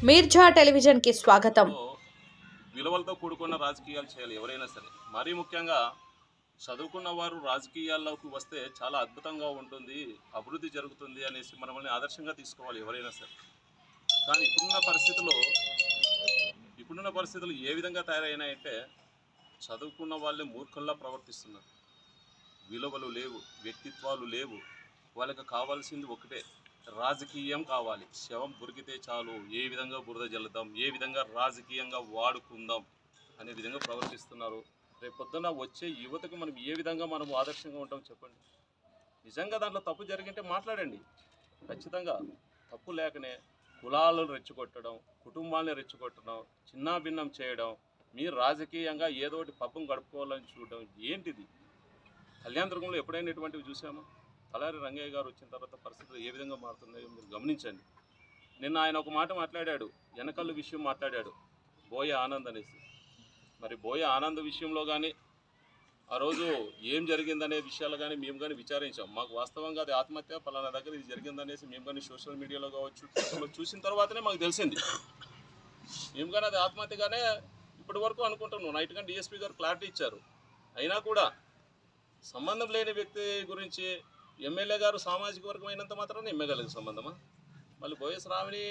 Mirza television కి స్వాగతం. విలువలతో కూడుకున్న రాజకీయాలు చేయాలి ఎవరైనా సరే. మరీ ముఖ్యంగా చదువుకున్న వారు రాజకీయాల్లోకి వస్తే చాలా అద్భుతంగా ఉంటుంది, అభివృద్ధి జరుగుతుంది అనేసి మనల్ని ఆదర్శంగా తీసుకోవాలి ఎవరైనా సరే. కానీ ఇప్పుడున్న పరిస్థితులు ఏ విధంగా తయారైనాయంటే చదువుకున్న వాళ్ళే మూర్ఖుల్లా ప్రవర్తిస్తున్నారు. విలువలు లేవు, వ్యక్తిత్వాలు లేవు. వాళ్ళకి కావాల్సింది ఒకటే, రాజకీయం కావాలి. శవం దొరికితే చాలు, ఏ విధంగా బురద జల్లుదాం, ఏ విధంగా రాజకీయంగా వాడుకుందాం అనే విధంగా ప్రవర్తిస్తున్నారు. రేపు పొద్దున్న వచ్చే యువతకు మనం ఏ విధంగా మనం ఆదర్శంగా ఉంటాం చెప్పండి. నిజంగా దాంట్లో తప్పు జరిగింటే మాట్లాడండి. ఖచ్చితంగా తప్పు లేకనే కులాలను రెచ్చగొట్టడం, కుటుంబాన్ని రెచ్చగొట్టడం, చిన్నాభిన్నం చేయడం, మీరు రాజకీయంగా ఏదో ఒకటి పబ్బం గడుపుకోవాలని చూడడం ఏంటిది? కళ్యాణదుర్గంలో ఎప్పుడైనా ఇటువంటివి చూసామా? తలారి రంగయ్య గారు వచ్చిన తర్వాత పరిస్థితులు ఏ విధంగా మారుతున్నాయో మీరు గమనించండి. నిన్న ఆయన ఒక మాట మాట్లాడాడు, వెనకళ్ళు విషయం మాట్లాడాడు, బోయ ఆనంద్ అనేసి. మరి బోయ ఆనంద్ విషయంలో కానీ ఆ రోజు ఏం జరిగిందనే విషయాలు కానీ మేము కానీ విచారించాం. మాకు వాస్తవంగా అది ఆత్మహత్య పలానా దగ్గర ఇది జరిగిందనేసి మేము కానీ సోషల్ మీడియాలో కావచ్చు చూసిన తర్వాతనే మాకు తెలిసింది. మేము కానీ అది ఆత్మహత్యగానే ఇప్పటి వరకు అనుకుంటున్నాం. నైట్ కానీ డిఎస్పీ గారు క్లారిటీ ఇచ్చారు. అయినా కూడా సంబంధం లేని వ్యక్తి గురించి ఎమ్మెల్యే గారు సామాజిక వర్గం అయినంత మాత్రాన ఎమ్మెల్యేలకు సంబంధమా? మళ్ళీ బోయస్ రావిని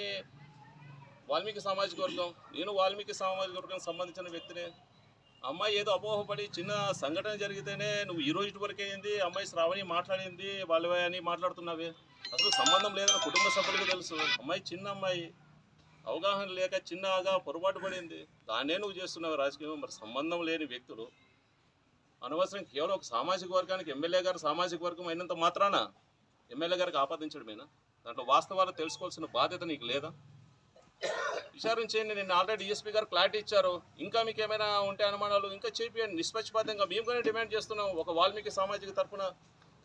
వాల్మీకి సామాజిక వర్గం, నేను వాల్మీకి సామాజిక వర్గానికి సంబంధించిన వ్యక్తినే. అమ్మాయి ఏదో అపోహపడి చిన్న సంఘటన జరిగితేనే నువ్వు ఈ రోజు వరకే ఏంది అమ్మాయి శ్రావణి మాట్లాడింది వాళ్ళవే అని మాట్లాడుతున్నావే? అసలు సంబంధం లేదని కుటుంబ సభ్యులకు తెలుసు. అమ్మాయి చిన్న అమ్మాయి, అవగాహన లేక చిన్నగా పొరపాటు పడింది, దాన్నే నువ్వు చేస్తున్నావు రాజకీయం. మరి సంబంధం లేని వ్యక్తులు అనవసరం కేవలం ఒక సామాజిక వర్గానికి ఎమ్మెల్యే గారు సామాజిక వర్గం అయినంత మాత్రాన ఎమ్మెల్యే గారికి ఆపాదించడమేనా? దాంట్లో వాస్తవాలు తెలుసుకోవాల్సిన బాధ్యత నీకు లేదా? విచారించేయండి. నేను ఆల్రెడీ డిఎస్పీ గారు క్లారిటీ ఇచ్చారు. ఇంకా మీకు ఏమైనా ఉంటే అనుమానాలు ఇంకా చేపియండి నిష్పక్షపాతంగా. మేము కానీ డిమాండ్ చేస్తున్నాం, ఒక వాల్మీకి సామాజిక తరఫున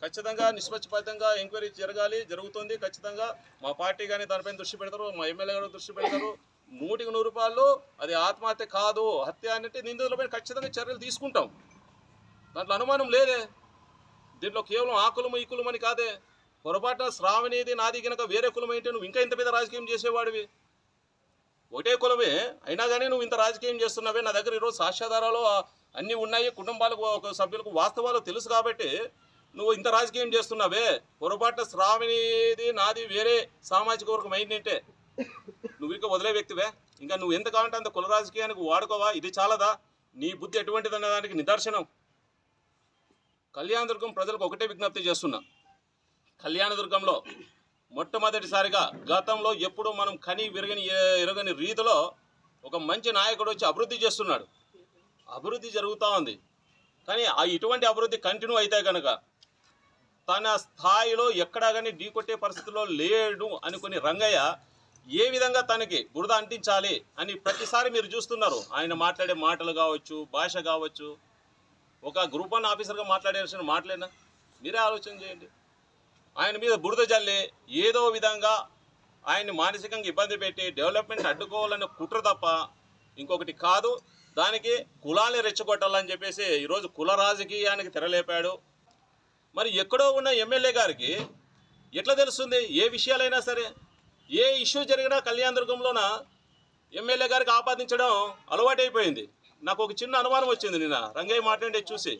ఖచ్చితంగా నిష్పక్షపాతంగా ఎంక్వైరీ జరగాలి, జరుగుతుంది. ఖచ్చితంగా మా పార్టీ కానీ దానిపైన దృష్టి పెడతారు, మా ఎమ్మెల్యే గారు దృష్టి పెడతారు. 100% అది ఆత్మహత్య కాదు, హత్య అంటే నిందితులపై ఖచ్చితంగా చర్యలు తీసుకుంటాం. దాంట్లో అనుమానం లేదే. దీంట్లో కేవలం ఆ కులము ఈ కులం అని కాదే. పొరపాటున శ్రావణిది నాది కనుక వేరే కులం ఏంటి, నువ్వు ఇంకా ఇంత పెద్ద రాజకీయం చేసేవాడివి. ఒకటే కులమే అయినా కానీ నువ్వు ఇంత రాజకీయం చేస్తున్నావే. నా దగ్గర ఈరోజు సాక్ష్యాధారాలు అన్నీ ఉన్నాయి, కుటుంబాలకు ఒక సభ్యులకు వాస్తవాలు తెలుసు కాబట్టి నువ్వు ఇంత రాజకీయం చేస్తున్నావే. పొరపాటున శ్రావణిది నాది వేరే సామాజిక వర్గం అయిందంటే నువ్వు ఇంకా వదిలే వ్యక్తివే. ఇంకా నువ్వు ఎంత కావాలంటే అంత కుల రాజకీయానికి వాడుకోవా? ఇది చాలదా? నీ బుద్ధి ఎటువంటిదన్న దానికి నిదర్శనం. కళ్యాణదుర్గం ప్రజలకు ఒకటే విజ్ఞప్తి చేస్తున్నా. కళ్యాణదుర్గంలో మొట్టమొదటిసారిగా గతంలో ఎప్పుడూ మనం కని ఎరగని రీతిలో ఒక మంచి నాయకుడు వచ్చి అభివృద్ధి చేస్తున్నాడు. అభివృద్ధి జరుగుతూ ఉంది. కానీ ఇటువంటి అభివృద్ధి కంటిన్యూ అయితే కనుక తన స్థాయిలో ఎక్కడా కానీ ఢీకొట్టే పరిస్థితుల్లో లేడు అనుకుని రంగయ్య ఏ విధంగా తనకి బురద అంటించాలి అని ప్రతిసారి మీరు చూస్తున్నారు. ఆయన మాట్లాడే మాటలు కావచ్చు, భాష కావచ్చు, ఒక గ్రూప్ 1 ఆఫీసర్గా మాట్లాడాల్సిన మాటలేనా? మీరే ఆలోచన చేయండి. ఆయన మీద బురద జల్లి ఏదో విధంగా ఆయన్ని మానసికంగా ఇబ్బంది పెట్టి డెవలప్మెంట్ అడ్డుకోవాలన్న కుట్ర తప్ప ఇంకొకటి కాదు. దానికి కులాన్ని రెచ్చగొట్టాలని చెప్పేసి ఈరోజు కుల రాజకీయానికి తెరలేపాడు. మరి ఎక్కడో ఉన్న ఎమ్మెల్యే గారికి ఎట్లా తెలుస్తుంది? ఏ విషయాలైనా సరే, ఏ ఇష్యూ జరిగినా కళ్యాణదుర్గంలోన ఎమ్మెల్యే గారికి ఆపాదించడం అలవాటైపోయింది. నాకు ఒక చిన్న అనుమానం వచ్చింది నిన్న రంగయ్య మాట్లాడే చూసి.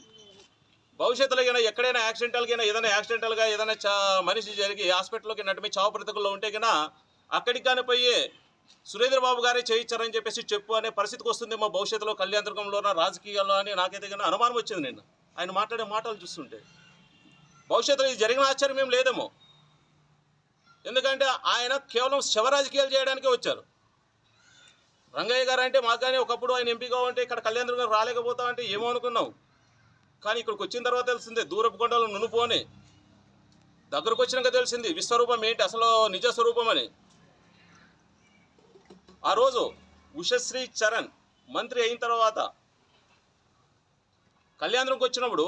భవిష్యత్తులో కన్నా ఎక్కడైనా యాక్సిడెంటల్గా ఏదైనా మనిషి జరిగి హాస్పిటల్లోకి నడిమి చావు బ్రతుకుల్లో ఉంటే కన్నా అక్కడికి కానీ పోయి సురేంద్ర బాబు గారే చేయించారని చెప్పేసి చెప్పు అనే పరిస్థితికి వస్తుందేమో భవిష్యత్తులో కళ్యాణదుర్గంలోన రాజకీయాల్లో అని నాకైతే కన్నా అనుమానం వచ్చింది నిన్న ఆయన మాట్లాడే మాటలు చూస్తుంటే. భవిష్యత్తులో ఇది జరిగిన ఆశ్చర్యం ఏం లేదేమో. ఎందుకంటే ఆయన కేవలం శవ రాజకీయాలు చేయడానికే వచ్చారు. రంగయ్య గారు అంటే మాకు కానీ ఒకప్పుడు ఆయన ఎంపీగా ఉంటే ఇక్కడ కళ్యాణదుర్గం రాలేకపోతా అంటే ఏమో అనుకున్నాం. కానీ ఇక్కడికి వచ్చిన తర్వాత తెలిసిందే దూరపు కొండలు నునుపోని. దగ్గరకు వచ్చినాక తెలిసింది విశ్వరూపం ఏంటి, అసలు నిజ స్వరూపం అని. ఆ రోజు ఉషశ్రీ చరణ్ మంత్రి అయిన తర్వాత కళ్యాణదుర్గంకి వచ్చినప్పుడు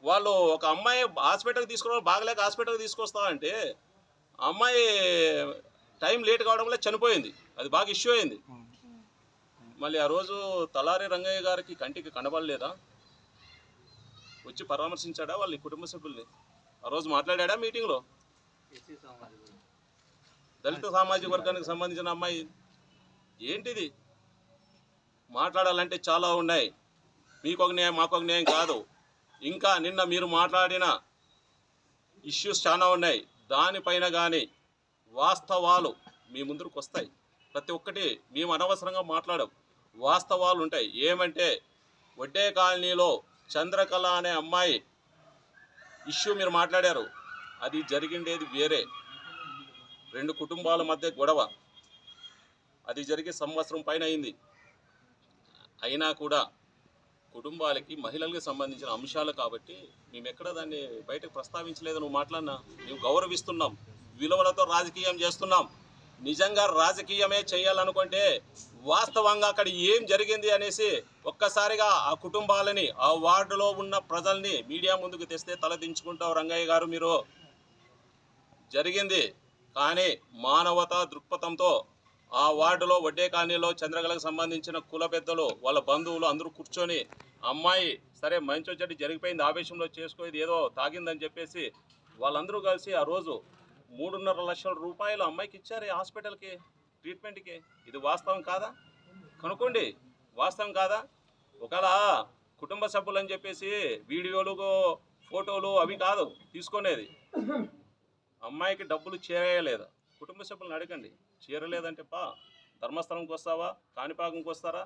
వాళ్ళు ఒక అమ్మాయి హాస్పిటల్కి తీసుకురావాలి, బాగలేక హాస్పిటల్కి తీసుకొస్తామంటే అమ్మాయి టైం లేట్ కావడం వల్ల చనిపోయింది. అది బాగా ఇష్యూ అయింది. మళ్ళీ ఆ రోజు తలారి రంగయ్య గారికి కంటికి కనబడలేదా? వచ్చి పరామర్శించాడా వాళ్ళ కుటుంబ సభ్యుల్ని? ఆ రోజు మాట్లాడా మీటింగ్లో? దళిత సామాజిక వర్గానికి సంబంధించిన అమ్మాయి ఏంటిది? మాట్లాడాలంటే చాలా ఉన్నాయి. మీకొక న్యాయం మాకొక న్యాయం కాదు. ఇంకా నిన్న మీరు మాట్లాడిన ఇష్యూస్ చాలా ఉన్నాయి. దానిపైన కానీ వాస్తవాలు మీ ముందుకు వస్తాయి. ప్రతి ఒక్కటి మేము అనవసరంగా మాట్లాడాం. వాస్తవాలు ఉంటాయి. ఏమంటే వడ్డే కాలనీలో చంద్రకళ అనే అమ్మాయి ఇష్యూ మీరు మాట్లాడారు. అది జరిగిండేది వేరే. 2 కుటుంబాల మధ్య గొడవ. అది జరిగి సంవత్సరం పైన అయింది. అయినా కూడా కుటుంబాలకి మహిళలకు సంబంధించిన అంశాలు కాబట్టి మేము ఎక్కడ దాన్ని బయటకు ప్రస్తావించలేదు. నువ్వు మాట్లాడినా మేము గౌరవిస్తున్నాం. విలువలతో రాజకీయం చేస్తున్నాం. నిజంగా రాజకీయమే చేయాలనుకుంటే వాస్తవంగా అక్కడ ఏం జరిగింది అనేసి ఒక్కసారిగా ఆ కుటుంబాలని, ఆ వార్డులో ఉన్న ప్రజల్ని మీడియా ముందుకు తెస్తే తలదించుకుంటావు రంగయ్య గారు. మీరు జరిగింది కానీ మానవతా దృక్పథంతో ఆ వార్డులో వడ్డే కాలనీలో చంద్రకళకు సంబంధించిన కుల పెద్దలు, వాళ్ళ బంధువులు అందరూ కూర్చొని అమ్మాయి సరే మంచి వచ్చేటి జరిగిపోయింది, ఆవేశంలో చేసుకోేది ఏదో తాగిందని చెప్పేసి వాళ్ళందరూ కలిసి ఆ రోజు 3.5 లక్షల రూపాయలు అమ్మాయికి ఇచ్చారు హాస్పిటల్కి ట్రీట్మెంట్కి. ఇది వాస్తవం కాదా? కనుక్కోండి. వాస్తవం కాదా? ఒకవేళ కుటుంబ సభ్యులు అని చెప్పేసి వీడియోలు ఫోటోలు అవి కాదు తీసుకునేది. అమ్మాయికి డబ్బులు చేరేయలేదా? కుటుంబ సభ్యులను అడగండి. చేరలేదంటే ధర్మస్థలంకి వస్తావా, కాణిపాకంకి వస్తారా?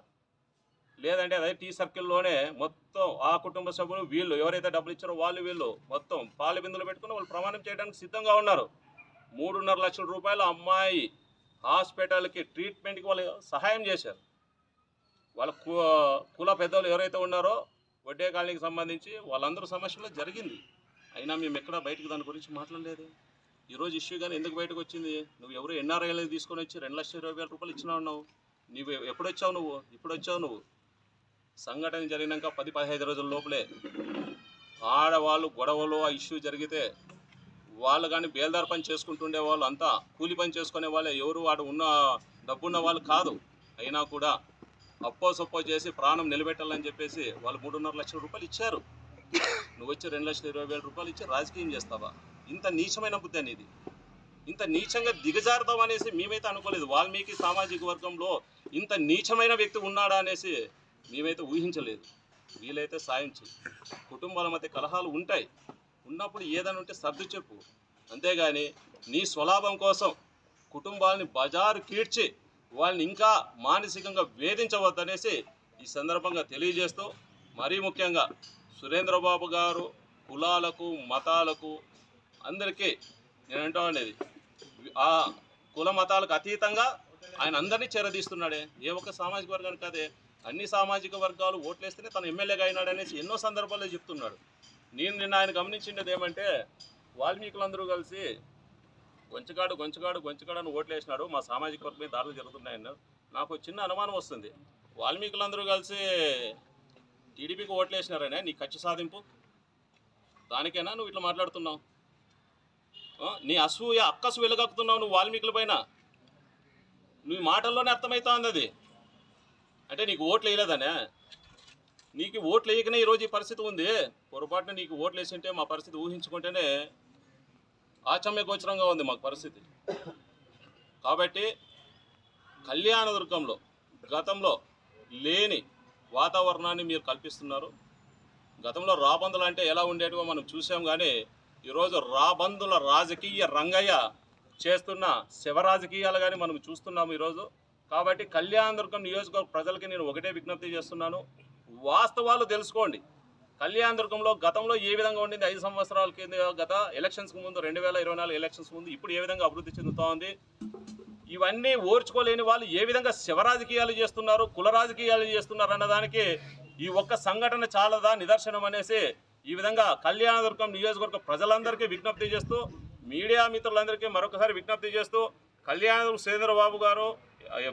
లేదంటే అదే టీ సర్కిల్లోనే మొత్తం ఆ కుటుంబ సభ్యులు వీళ్ళు ఎవరైతే డబ్బులు ఇచ్చారో వీళ్ళు మొత్తం పాల బిందులు పెట్టుకుని వాళ్ళు ప్రమాణం చేయడానికి సిద్ధంగా ఉన్నారు. 3.5 లక్షల రూపాయలు అమ్మాయి హాస్పిటల్కి ట్రీట్మెంట్కి వాళ్ళు సహాయం చేశారు. వాళ్ళ కుల పెద్దలు ఎవరైతే ఉన్నారో వడ్డే కాలనీకి సంబంధించి వాళ్ళందరూ సమస్యలో జరిగింది. అయినా మేము ఎక్కడ బయటకు దాని గురించి మాట్లాడలేదు. ఈరోజు ఇష్యూ కానీ ఎందుకు బయటకు వచ్చింది? నువ్వు ఎవరు ఎన్ఆర్ఐలు తీసుకొని వచ్చి 2,20,000 రూపాయలు ఇచ్చినావు. నువ్వు ఎప్పుడు వచ్చావు? ఇప్పుడు వచ్చావు. నువ్వు సంఘటన జరిగినాక 10-15 రోజుల లోపలే ఆడవాళ్ళు గొడవలు ఆ ఇష్యూ జరిగితే వాళ్ళు కానీ బేల్దార్ పని చేసుకుంటుండే వాళ్ళు, అంతా కూలి పని చేసుకునే వాళ్ళే. ఎవరు వాడు ఉన్న డబ్బున్న వాళ్ళు కాదు. అయినా కూడా అప్పో సొప్పో చేసి ప్రాణం నిలబెట్టాలని చెప్పేసి వాళ్ళు 3.5 లక్షల రూపాయలు ఇచ్చారు. నువ్వు వచ్చి 2,20,000 రూపాయలు ఇచ్చి రాజకీయం చేస్తావా? ఇంత నీచమైన బుద్ధి అనేది, ఇంత నీచంగా దిగజారుతాం అనేసి మేమైతే అనుకోలేదు. వాల్మీకి సామాజిక వర్గంలో ఇంత నీచమైన వ్యక్తి ఉన్నాడా అనేసి మేమైతే ఊహించలేదు. వీలైతే సాయం చేయి. కుటుంబాల మధ్య కలహాలు ఉంటాయి. ఉన్నప్పుడు ఏదైనా ఉంటే సర్దు చెప్పు. అంతేగాని నీ స్వలాభం కోసం కుటుంబాలని బజారు కీడ్చి వాళ్ళని ఇంకా మానసికంగా వేధించవద్దనేసి ఈ సందర్భంగా తెలియజేస్తూ, మరీ ముఖ్యంగా సురేంద్రబాబు గారు కులాలకు మతాలకు అందరికీ నేను అంటూ ఉండేది, ఆ కుల మతాలకు అతీతంగా ఆయన అందరినీ చేరదీస్తున్నాడే. ఏ ఒక్క సామాజిక వర్గానికి కాదే, అన్ని సామాజిక వర్గాలు ఓట్లేస్తేనే తను ఎమ్మెల్యేగా అయినాడు అనేసి ఎన్నో సందర్భాల్లో చెప్తున్నాడు. నేను నిన్న ఆయన గమనించిండేది ఏమంటే వాల్మీకులందరూ కలిసి గొంచగాడు ఓట్లేసినాడు, మా సామాజిక వర్గం మీద దాడులు జరుగుతున్నాయన్న. నాకు చిన్న అనుమానం వస్తుంది. వాల్మీకులందరూ కలిసి టీడీపీకి ఓట్లేసినారనే నీ కక్ష సాధింపు దానికైనా నువ్వు ఇట్లా మాట్లాడుతున్నావు? నీ అసూయ అక్కసు వెలుగక్కుతున్నావు నువ్వు వాల్మీకుల పైన. నీ మాటల్లోనే అర్థమవుతుంది అది. అంటే నీకు ఓట్లు వేయలేదనే? నీకు ఓట్లు వేయకనే ఈరోజు ఈ పరిస్థితి ఉంది. పొరపాటున నీకు ఓట్లు వేసింటే మా పరిస్థితి ఊహించుకుంటేనే ఆచమ్య గోచరంగా ఉంది మాకు పరిస్థితి. కాబట్టి కళ్యాణదుర్గంలో గతంలో లేని వాతావరణాన్ని మీరు కల్పిస్తున్నారు. గతంలో రాబందులు అంటే ఎలా ఉండేటివో మనం చూసాం. కానీ ఈరోజు రాబందుల రాజకీయ రంగయ్య చేస్తున్న శివ రాజకీయాలు కానీ మనం చూస్తున్నాము ఈరోజు. కాబట్టి కళ్యాణదుర్గం నియోజకవర్గ ప్రజలకి నేను ఒకటే విజ్ఞప్తి చేస్తున్నాను, వాస్తవాలు తెలుసుకోండి. కళ్యాణదుర్గంలో గతంలో ఏ విధంగా ఉండింది 5 సంవత్సరాల కింద, గత ఎలక్షన్స్కి ముందు 2024 ఎలక్షన్స్ ముందు ఇప్పుడు ఏ విధంగా అభివృద్ధి చెందుతూ ఉంది, ఇవన్నీ ఓర్చుకోలేని వాళ్ళు ఏ విధంగా శివ రాజకీయాలు చేస్తున్నారు, కుల రాజకీయాలు చేస్తున్నారు అన్నదానికి ఈ ఒక్క సంఘటన చాలదా నిదర్శనం అనేసి ఈ విధంగా కళ్యాణదుర్గం నియోజకవర్గ ప్రజలందరికీ విజ్ఞప్తి చేస్తూ, మీడియా మిత్రులందరికీ మరొకసారి విజ్ఞప్తి చేస్తూ, కళ్యాణదుర్గం సురేంద్రబాబు గారు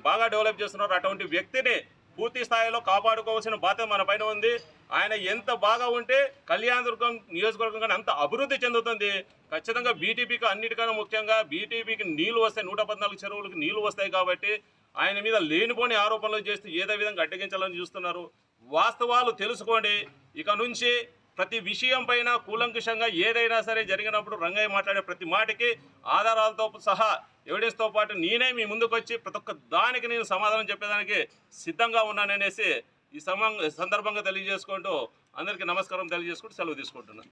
బాగా డెవలప్ చేస్తున్నారు. అటువంటి వ్యక్తిని పూర్తి స్థాయిలో కాపాడుకోవాల్సిన బాధ్యత మన పైన ఉంది. ఆయన ఎంత బాగా ఉంటే కళ్యాణదుర్గం నియోజకవర్గం కానీ అంత అభివృద్ధి చెందుతుంది. ఖచ్చితంగా బీటీపీకి అన్నిటికన్నా ముఖ్యంగా బీటీపీకి నీళ్లు వస్తాయి, 114 చెరువులకు నీళ్లు వస్తాయి. కాబట్టి ఆయన మీద లేనిపోని ఆరోపణలు చేస్తూ ఏదో విధంగా అడ్డగించాలని చూస్తున్నారు. వాస్తవాలు తెలుసుకోండి. ఇక నుంచి ప్రతి విషయం పైన కూలంకుషంగా ఏదైనా సరే జరిగినప్పుడు రంగయ్య మాట్లాడే ప్రతి మాటకి ఆధారాలతో సహా ఎవిడెన్స్తో పాటు నేనే మీ ముందుకు వచ్చి ప్రతి ఒక్క దానికి నేను సమాధానం చెప్పేదానికి సిద్ధంగా ఉన్నాననేసి ఈ సందర్భంగా తెలియజేసుకుంటూ అందరికీ నమస్కారం తెలియజేసుకుంటూ సెలవు తీసుకుంటున్నాను.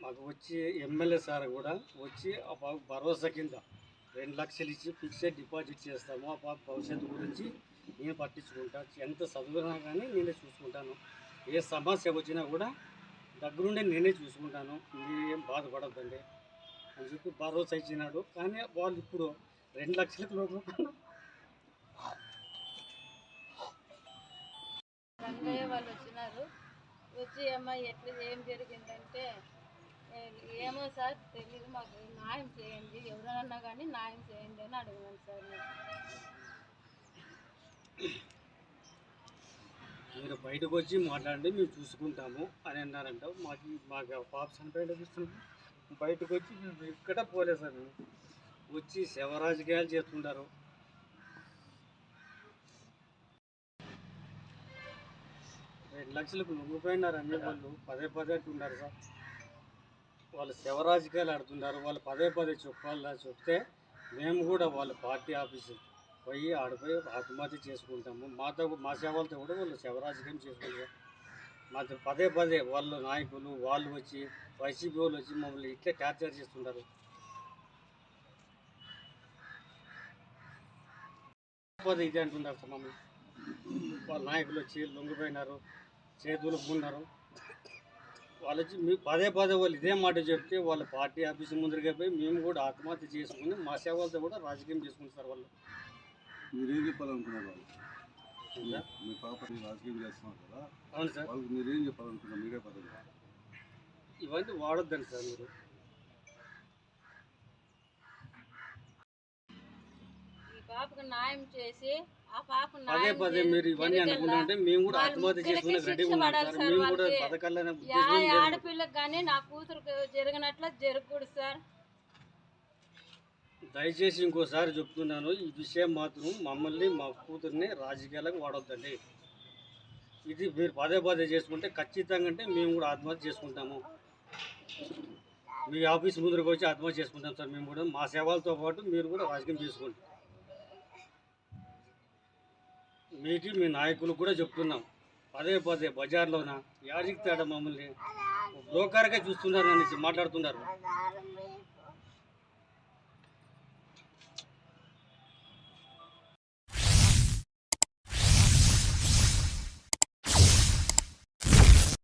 మాకు వచ్చి ఎమ్మెల్యే సార్ కూడా వచ్చి ఆ భరోసా కింద 2 లక్షలు ఇచ్చి ఫిక్స్డ్ డిపాజిట్ చేస్తాము. ఆ పాప భవిష్యత్తు గురించి నేను పట్టించుకుంటా, ఎంత చదివినా కానీ నేనే చూసుకుంటాను, ఏ సమస్య వచ్చినా కూడా దగ్గరుండి నేనే చూసుకుంటాను, మీరేం బాధపడద్దండి అని చెప్పి భరోసా ఇచ్చినాడు. కానీ వాళ్ళు ఇప్పుడు 2 లక్షలకు లోపు రంగయ్య వాళ్ళు వచ్చినారు. వచ్చి అమ్మాయి ఎట్లా ఏం జరిగిందంటే ఏమో సార్ తెలియదు, మాకు న్యాయం చేయండి, ఎవరైనా కానీ న్యాయం చేయండి అని అడిగినాను సార్. మీరు బయటకు వచ్చి మాట్లాడండి, మేము చూసుకుంటాము అని అన్నారంట. మాకు పాప చనిపోయిన బయటకు వచ్చి మేము ఇక్కడ పోలేదు సార్. మేము వచ్చి శవ రాజకీయాలు చేస్తుంటారు. రెండు లక్షలకు లొంగిపోయినారు అన్ని వాళ్ళు పదే అంటున్నారు సార్. వాళ్ళు శవ రాజకీయాలు ఆడుతున్నారు. వాళ్ళు పదే చెప్తే మేము కూడా వాళ్ళ పార్టీ ఆఫీసు పోయి ఆడిపోయి ఆత్మహత్య చేసుకుంటాము. మా సేవలతో కూడా వాళ్ళు శవరాజకీయం చేసుకుంటారు. మాతో పదే వాళ్ళు నాయకులు వాళ్ళు వచ్చి వైసీపీ వాళ్ళు వచ్చి మమ్మల్ని ఇట్లే టార్చర్ చేస్తుంటారు. ఇదే అంటున్నారు సార్. మమ్మల్ని వాళ్ళ నాయకులు వచ్చి లొంగిపోయినారు, చేతులు ఉన్నారు. వాళ్ళు వచ్చి పదే వాళ్ళు ఇదే మాట చెప్తే వాళ్ళ పార్టీ ఆఫీసు ముందరగా పోయి మేము కూడా ఆత్మహత్య చేసుకుని మా సేవలతో కూడా రాజకీయం చేసుకుంటారు వాళ్ళు. మీరేం చెప్పాలనుకున్నారు? మీ పాపని రాజకీయం చేస్తున్నారు కదా. అవును సార్. వాళ్ళకి మీరేం చెప్పాలనుకున్నారు మీడియా పరంగా? ఇవన్నీ వాడొద్దండి సార్. మీరు ఈ పాపకు న్యాయం చేసి ఆ పాప పదే మీరు ఇవన్నీ అనుకుంటుంటే మేము కూడా ఆత్మహత్య చేసుకునే రెడీగా ఉన్నాం సార్. మేము కూడా బతకాలనే ఉద్దేశం. ఆడపిల్లకి కానీ నా కూతురుకు జరిగినట్ల జరగకూడదు సార్. దయచేసి ఇంకోసారి చెప్తున్నాను, ఈ విషయం మాత్రం మమ్మల్ని మా కూతుర్ని రాజకీయాలకు వాడొద్దండి. ఇది మీరు పదే చేసుకుంటే ఖచ్చితంగా అంటే మేము కూడా ఆత్మహత్య చేసుకుంటాము. మీ ఆఫీస్ ముందరకు వచ్చి ఆత్మహత్య చేసుకుంటాం సార్. మేము కూడా మా సేవలతో పాటు మీరు కూడా రాజకీయం చేసుకోండి. మీకు మీ నాయకులు కూడా చెప్తున్నాం, పదే బజార్లోన యాడికి తేడా మమ్మల్ని బ్రోకర్గా చూస్తున్నారు అనేసి మాట్లాడుతున్నారు.